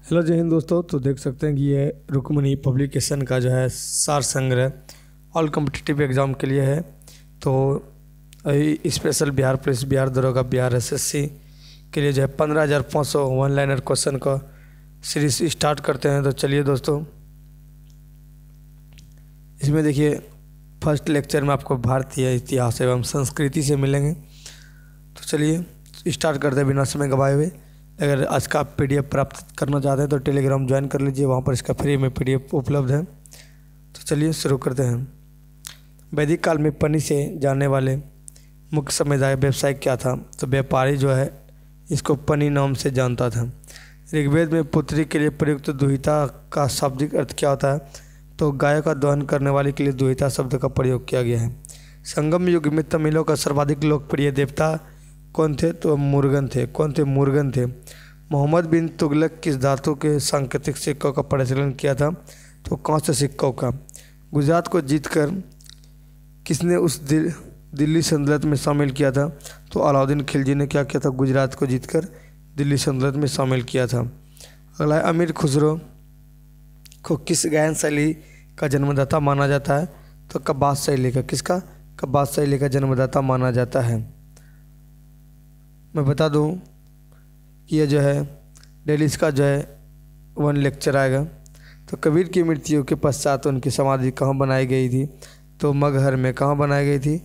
Hello जय हिंद दोस्तों। तो देख सकते हैं कि ये रुक्मणी पब्लिकेशन का जो है सार संग्रह ऑल कॉम्पिटिटिव एग्ज़ाम के लिए है। तो स्पेशल बिहार पुलिस, बिहार दरोगा, बिहार एसएससी के लिए जो है 15,500 वन लाइनर क्वेश्चन का सीरीज स्टार्ट करते हैं। तो चलिए दोस्तों, इसमें देखिए फर्स्ट लेक्चर में आपको भारतीय इतिहास एवं संस्कृति से मिलेंगे। तो चलिए स्टार्ट करते हैं बिना समय गवाए हुए। अगर आज का आप PDF प्राप्त करना चाहते हैं तो टेलीग्राम ज्वाइन कर लीजिए, वहाँ पर इसका फ्री में PDF उपलब्ध है। तो चलिए शुरू करते हैं। वैदिक काल में पनी से जाने वाले मुख्य समुदाय व्यवसाय क्या था? तो व्यापारी जो है इसको पनी नाम से जानता था। ऋग्वेद में पुत्री के लिए प्रयुक्त दुहिता का शाब्दिक अर्थ क्या होता है? तो गाय का दोहन करने वाले के लिए दुहिता शब्द का प्रयोग किया गया है। संगम युग में तमिलों का सर्वाधिक लोकप्रिय देवता कौन थे? तो मुर्गन थे। कौन थे? मुर्गन थे। मोहम्मद बिन तुगलक किस धातु के सांकेतिक सिक्कों का प्रचलन किया था? तो कांस्य सिक्कों का। गुजरात को जीतकर किसने उस दिल्ली सल्तनत में शामिल किया था? तो अलाउद्दीन खिलजी ने क्या किया था? गुजरात को जीतकर दिल्ली सल्तनत में शामिल किया था। अगला है, अमीर खुसरो को किस गायन शैली का जन्मदाता माना जाता है? तो कव्वाद शैली का। किसका? कव्वाद शैली का जन्मदाता माना जाता है। मैं बता दूं कि ये जो है डेली इसका जो है 1 लेक्चर आएगा। तो कबीर की मृत्यु के पश्चात उनकी समाधि कहाँ बनाई गई थी? तो मगहर में। कहाँ बनाई गई थी?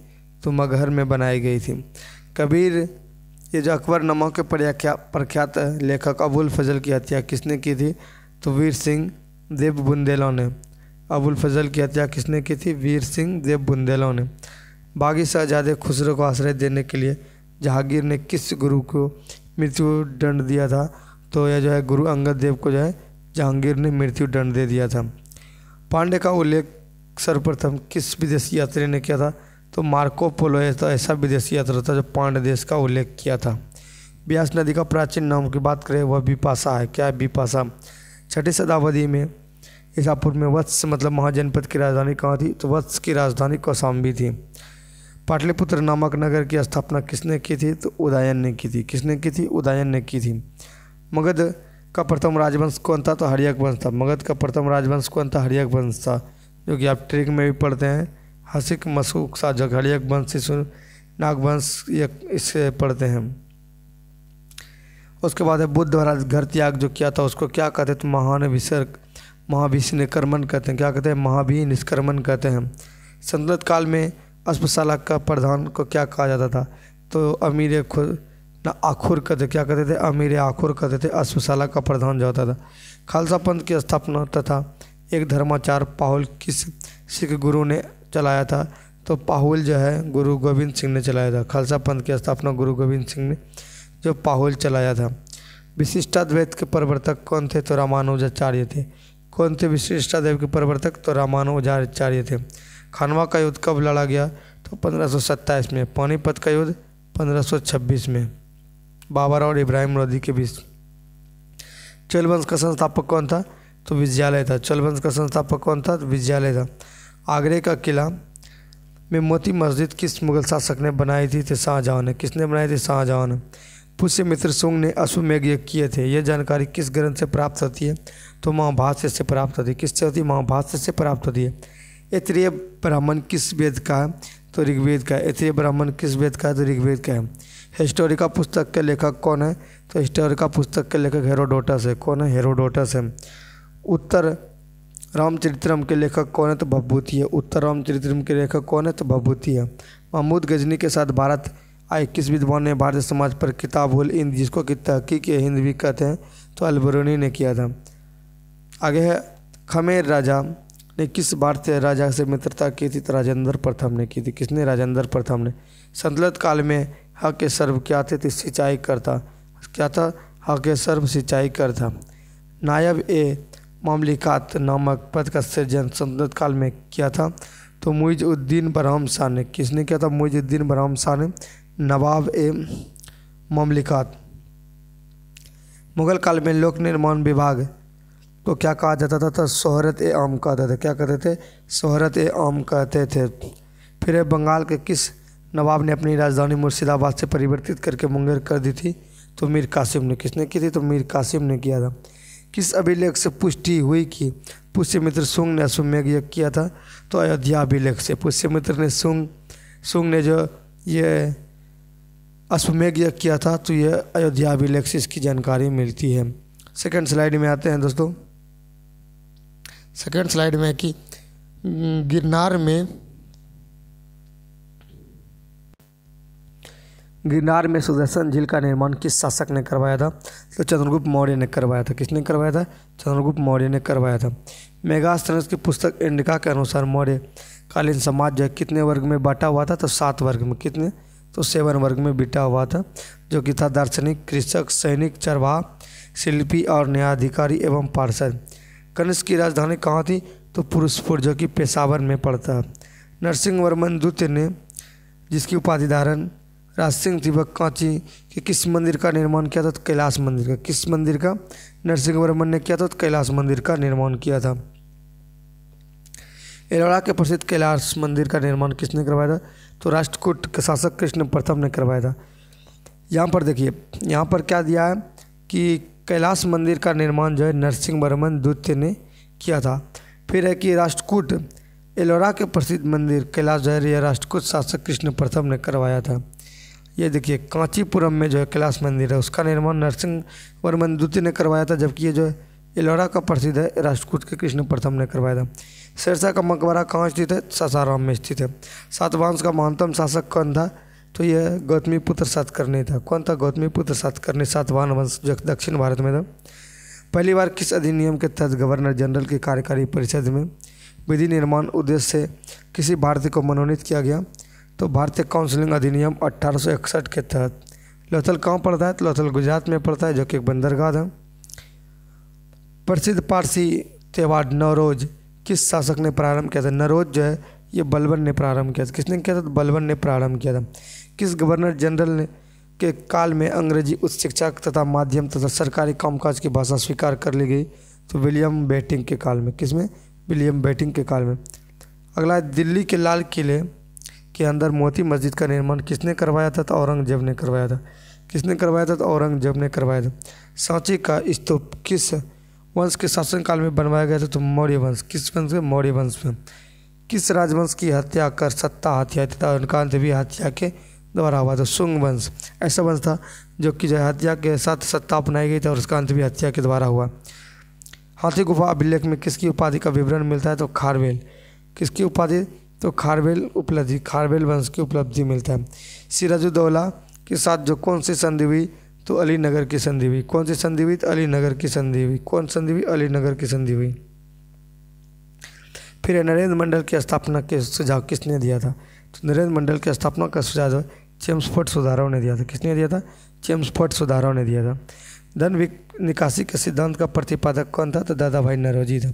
तो मगहर में बनाई गई थी। कबीर ये जो अकबरनामा के प्रख्यात लेखक अबुल फजल की हत्या किसने की थी? तो वीर सिंह देव बुंदेलों ने। अबुल फजल की हत्या किसने की थी? वीर सिंह देव बुंदेलों ने। बागी शहजादे खुसरो को आश्रय देने के लिए जहांगीर ने किस गुरु को मृत्यु दंड दिया था? तो यह जो है गुरु अंगद देव को जो है जहांगीर ने मृत्यु दंड दे दिया था। पांडे का उल्लेख सर्वप्रथम किस विदेशी यात्री ने किया था? तो मार्को पोलो ऐसा विदेशी यात्रा था जो पांड्य देश का उल्लेख किया था। ब्यास नदी का प्राचीन नाम की बात करें, वह बिपाशा है। क्या है? बिपाशा। 6ठी शताब्दी में ईसापुर में वत्स मतलब महाजनपद की राजधानी कहाँ थी? तो वत्स की राजधानी कौशाम्बी थी। पाटलिपुत्र नामक नगर की स्थापना किसने की थी? तो उदयन ने की थी। किसने की थी? उदयन ने की थी। मगध का प्रथम राजवंश कौन था? तो हर्यक वंश था। मगध का प्रथम राजवंश कौन था? हर्यक वंश था, जो कि आप ट्रिक में भी पढ़ते हैं। हसिक मसूक साजक हर्यक वंश, शिशु नागवंश, ये इससे पढ़ते हैं। उसके बाद है बुद्ध द्वारा घर त्याग जो किया था उसको क्या कहते हैं? तो महाभिनिष्क्रमण कहते हैं। क्या कहते हैं? महाभिनिष्क्रमण कहते हैं। संतुलित काल में अश्वशाला का प्रधान को क्या कहा जाता था? तो अमीर आखुर कहते। क्या कहते थे? अमीर आखुर कहते थे। अश्वशाला का प्रधान जो होता था। खालसा पंथ की स्थापना तथा एक धर्माचार पाहुल किस सिख गुरु ने चलाया था? तो पाहुल जो है गुरु गोविंद सिंह ने चलाया था। खालसा पंथ की स्थापना गुरु गोविंद सिंह ने जो पाहुल चलाया था। विशिष्टाद्वैत के प्रवर्तक कौन थे? तो रामानुजाचार्य थे। कौन थे विशिष्टाद्वैत के प्रवर्तक? तो रामानुजाचार्य थे। खानवा का युद्ध कब लड़ा गया? तो 1527 में। पानीपत का युद्ध 1526 में, बाबर और इब्राहिम लोदी के बीच। चोल वंश का संस्थापक कौन था? तो विजयालय था। चोल वंश का संस्थापक कौन था? तो विजयालय था। आगरे का किला में मोती मस्जिद किस मुगल शासक ने बनाई थी? तो शाहजहां ने। किसने बनाई थी? शाहजहां ने। पुष्यमित्र शुंग ने अश्वमेध यज्ञ किए थे। यह जानकारी किस ग्रंथ से प्राप्त होती है? तो महाभाष्य से प्राप्त होती है। किससे होती है? महाभाष्य से प्राप्त होती है। ऐत्रेय ब्राह्मण किस वेद का है? तो ऋग्वेद का है। ऐत्रेय ब्राह्मण किस वेद का है? तो ऋग्वेद का है। हिस्टोरिका पुस्तक के लेखक कौन है? तो हिस्टोरिका पुस्तक के लेखक हेरोडोटस है। कौन है? हेरोडोटस है। उत्तर रामचरित्रम के लेखक कौन है? तो भभूति है। उत्तर रामचरित्रम के लेखक कौन है? तो भभूति है। महमूद गजनी के साथ भारत आए किस विद्वान ने भारतीय समाज पर किताबुल हिंद, जिसको कि तहकीक हिंद भी कहते हैं, तो अलबरूनी ने किया था। आगे है, खमेर राजा ने किस भारतीय राजा से मित्रता की थी? तो राजेंद्र प्रथम ने की थी। किसने? राजेंद्र प्रथम ने। संतुलित काल में हक सर्व क्या थे? तो सिंचाई करता। क्या था? हक सर्व सिंचाई करता। नायब ए ममलिकात नामक पद का सृजन संतुलित काल में किया था? तो मुइज़ुद्दीन बरहम शाह ने। किसने किया था? मुइज़ुद्दीन बरहम शाह ने। नवाब ए ममलिकात। मुगल काल में लोक निर्माण विभाग को क्या कहा जाता था? तो शोहरत ए आम कहते थे। क्या कहते थे? शोहरत ए आम कहते थे। फिर बंगाल के किस नवाब ने अपनी राजधानी मुर्शिदाबाद से परिवर्तित करके मुंगेर कर दी थी? तो मीर कासिम ने। किसने की थी? तो मीर कासिम ने किया था। किस अभिलेख से पुष्टि हुई कि पुष्यमित्र शुंग ने अश्वमेध यज्ञ किया था? तो अयोध्या अभिलेख से। पुष्यमित्र ने शुंग ने जो ये अश्वमेध यज्ञ किया था, तो ये अयोध्या अभिलेख से इसकी जानकारी मिलती है। सेकंड स्लाइड में आते हैं दोस्तों। सेकंड स्लाइड में है कि गिरनार में सुदर्शन झील का निर्माण किस शासक ने करवाया था? तो चंद्रगुप्त मौर्य ने करवाया था। किसने करवाया था? चंद्रगुप्त मौर्य ने करवाया था। मेगास्थनीज की पुस्तक इंडिका के अनुसार मौर्य कालीन समाज जो कितने वर्ग में बांटा हुआ था? तो 7 वर्ग में। कितने? तो 7 वर्ग में बिटा हुआ था, जो कि था दार्शनिक, कृषक, सैनिक, चरवाहा, शिल्पी और न्यायाधिकारी एवं पार्षद। कनिष्क की राजधानी कहाँ थी? तो पुरुषपुर, जो कि पेशावर में पड़ता है। नरसिंह वर्मन द्वितीय ने, जिसकी उपाधि धारण राज सिंह थी, वह कांची के किस मंदिर का निर्माण किया था? तो कैलाश मंदिर का। किस मंदिर का? नरसिंह वर्मन ने किया था? तो कैलाश मंदिर का निर्माण किया था। एलोरा के प्रसिद्ध कैलाश मंदिर का निर्माण किसने करवाया था? तो राष्ट्रकूट के शासक कृष्ण प्रथम ने करवाया था। यहाँ पर देखिए, यहाँ पर क्या दिया है कि कैलाश मंदिर का निर्माण जो है नरसिंह वर्मन द्वितीय ने किया था। फिर है कि राष्ट्रकूट एलोरा के प्रसिद्ध मंदिर कैलाश जो है, यह राष्ट्रकूट शासक कृष्ण प्रथम ने करवाया था। ये देखिए, कांचीपुरम में जो है कैलाश मंदिर है, उसका निर्माण नरसिंह वर्मन द्वितीय ने करवाया था, जबकि ये जो है एलोरा का प्रसिद्ध है, राष्ट्रकूट के कृष्ण प्रथम ने करवाया था। शेरशाह का मकबरा कहाँ स्थित है? सासाराम में स्थित है। सातवाहन का महानतम शासक कौन था? तो यह गौतमीपुत्र सातकर्णी था। कौन था? गौतमीपुत्र सातकर्णी सातवाहन वंश जो दक्षिण भारत में था। पहली बार किस अधिनियम के तहत गवर्नर जनरल की कार्यकारी परिषद में विधि निर्माण उद्देश्य से किसी भारतीय को मनोनीत किया गया? तो भारतीय काउंसिलिंग अधिनियम 1861 के तहत। लोथल कहाँ पड़ता है? तो लोथल गुजरात में पड़ता है, जो कि एक बंदरगाह है। प्रसिद्ध पारसी त्यौहार नवरोज किस शासक ने प्रारंभ किया था? नवरोज जो है ये बलबन ने प्रारंभ किया था। किसने किया था? तो बलबन ने प्रारंभ किया था। किस गवर्नर जनरल ने के काल में अंग्रेजी उच्च शिक्षा तथा माध्यम तथा सरकारी कामकाज की भाषा स्वीकार कर ली गई? तो विलियम बेंटिंक के काल में। किसमें? विलियम बेंटिंक के काल में। अगला है, दिल्ली के लाल किले के अंदर मोती मस्जिद का निर्माण किसने करवाया था? तो औरंगजेब ने करवाया था। किसने करवाया था? तो औरंगजेब ने करवाया था। सांची का स्तूप किस वंश के शासनकाल में बनवाया गया था? तो मौर्य वंश। किस वंश में? मौर्य वंश में। किस राजवंश की हत्या कर सत्ता हत्या तथा उनका अंत भी हत्या के द्वारा हुआ? तो शुंग वंश ऐसा वंश था जो कि जो हत्या के साथ सत्ता अपनाई गई थी और उसका अंत भी हत्या के द्वारा हुआ। हाथी गुफा अभिलेख में किसकी उपाधि का विवरण मिलता है? तो खारवेल। किसकी उपाधि? तो खारवेल उपलब्धि, खारवेल वंश की उपलब्धि मिलता है। सिराजुद्दौला के साथ जो कौन सी संधि हुई? तो अलीनगर की संधि हुई। कौन सी संधि हुई? तो अलीनगर की संधि हुई। कौन संधि हुई? अलीनगर की संधि हुई। फिर नरेंद्र मंडल की स्थापना के सुझाव किसने दिया था? तो नरेंद्र मंडल की स्थापना का सुझाव चेम्सफोर्ड सुधारों ने दिया था। किसने दिया था? चेम्सफोर्ड सुधारों ने दिया था। धन निकासी के सिद्धांत का प्रतिपादक कौन था? तो दादा भाई नौरोजी था।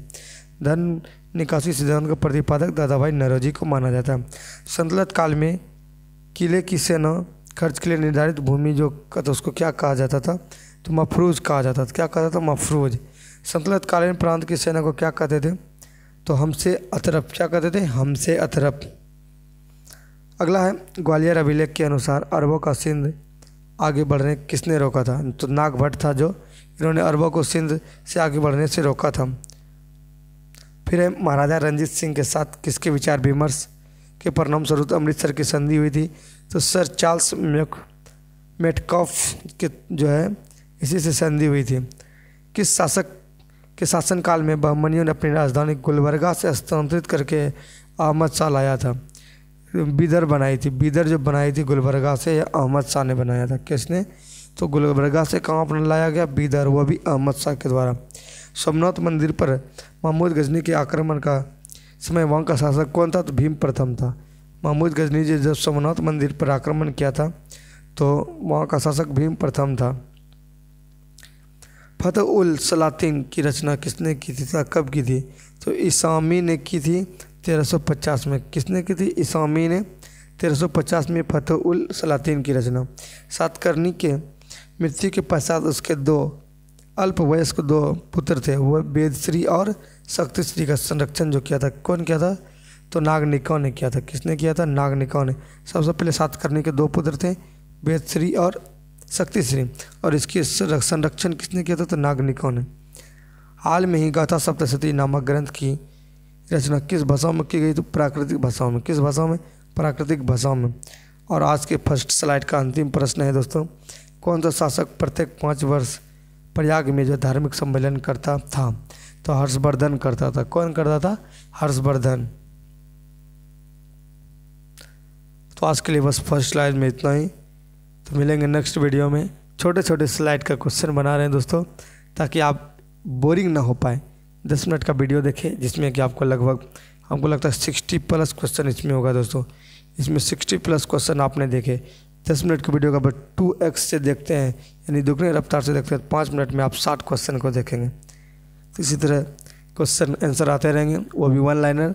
धन निकासी सिद्धांत का प्रतिपादक दादा भाई नौरोजी को माना जाता है। संतलत काल में किले की सेना खर्च के लिए निर्धारित भूमि जो तो उसको क्या कहा जाता था? तो मफरूज कहा जाता था। क्या कहा जाता था? मफरूज। संतलत कालीन प्रांत की सेना को क्या कहते थे? तो हमसे अतरफ। क्या कहते थे? हमसे अतरफ। अगला है, ग्वालियर अभिलेख के अनुसार अरबों का सिंध आगे बढ़ने किसने रोका था? तो नागभट्ट था, जो इन्होंने अरबों को सिंध से आगे बढ़ने से रोका था। फिर है, महाराजा रंजीत सिंह के साथ किसके विचार विमर्श के परिणाम स्वरूप अमृतसर की संधि हुई थी? तो सर चार्ल्स मेटकॉफ के जो है इसी से संधि हुई थी। किस शासक के शासनकाल में बहमनियों ने अपनी राजधानी गुलबर्गा से स्थानांतरित करके अहमद शाह लाया था? बीदर बनाई थी। बीदर जो बनाई थी गुलबर्गा से, अहमद शाह ने बनाया था। किसने? तो गुलबर्गा से कहाँ पर लाया गया? बीदर, वो भी अहमद शाह के द्वारा। सोमनाथ मंदिर पर महमूद गजनी के आक्रमण का समय वहाँ का शासक कौन था? तो भीम प्रथम था। महमूद गजनी जी जब सोमनाथ मंदिर पर आक्रमण किया था तो वहाँ का शासक भीम प्रथम था। फतह उल सलातिन की रचना किसने की थी? कब की थी? तो इसामी ने की थी 1350 में। किसने की थी? इसामी ने 1350 में फतह उल सलातिन की रचना। सातकर्णी के मृत्यु के पश्चात उसके अल्पवयस्क दो पुत्र थे, वह वेदश्री और शक्तिश्री का संरक्षण जो किया था कौन किया था? तो नागनिका ने किया था। किसने किया था? नागनिका ने। सबसे पहले सातकर्णी के 2 पुत्र थे, वेदश्री और शक्तिश्री, और इसकी संरक्षण किसने किया था? तो नागनिका ने। हाल में ही गाथा सप्तशती नामक ग्रंथ की रचना किस भाषाओं में की गई? तो प्राकृतिक भाषाओं में। किस भाषाओं में? प्राकृतिक भाषाओं में। और आज के फर्स्ट स्लाइड का अंतिम प्रश्न है दोस्तों, कौन सा शासक प्रत्येक 5 वर्ष प्रयाग में जो धार्मिक सम्मेलन करता था? तो हर्षवर्धन करता था। कौन करता था? हर्षवर्धन। तो आज के लिए बस फर्स्ट स्लाइड में इतना ही। तो मिलेंगे नेक्स्ट वीडियो में। छोटे छोटे स्लाइड का क्वेश्चन बना रहे हैं दोस्तों, ताकि आप बोरिंग ना हो पाए। 10 मिनट का वीडियो देखें जिसमें कि आपको लगभग, हमको लगता है 60+ क्वेश्चन इसमें होगा दोस्तों। इसमें 60+ क्वेश्चन आपने देखे 10 मिनट की वीडियो का, बट 2x से देखते हैं, यानी दुगने रफ्तार से देखते हैं, 5 मिनट में आप 60 क्वेश्चन को देखेंगे। तो इसी तरह क्वेश्चन आंसर आते रहेंगे, वो भी 1 लाइनर।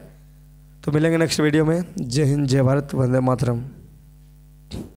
तो मिलेंगे नेक्स्ट वीडियो में। जय हिंद, जय भारत, वंदे मातरम।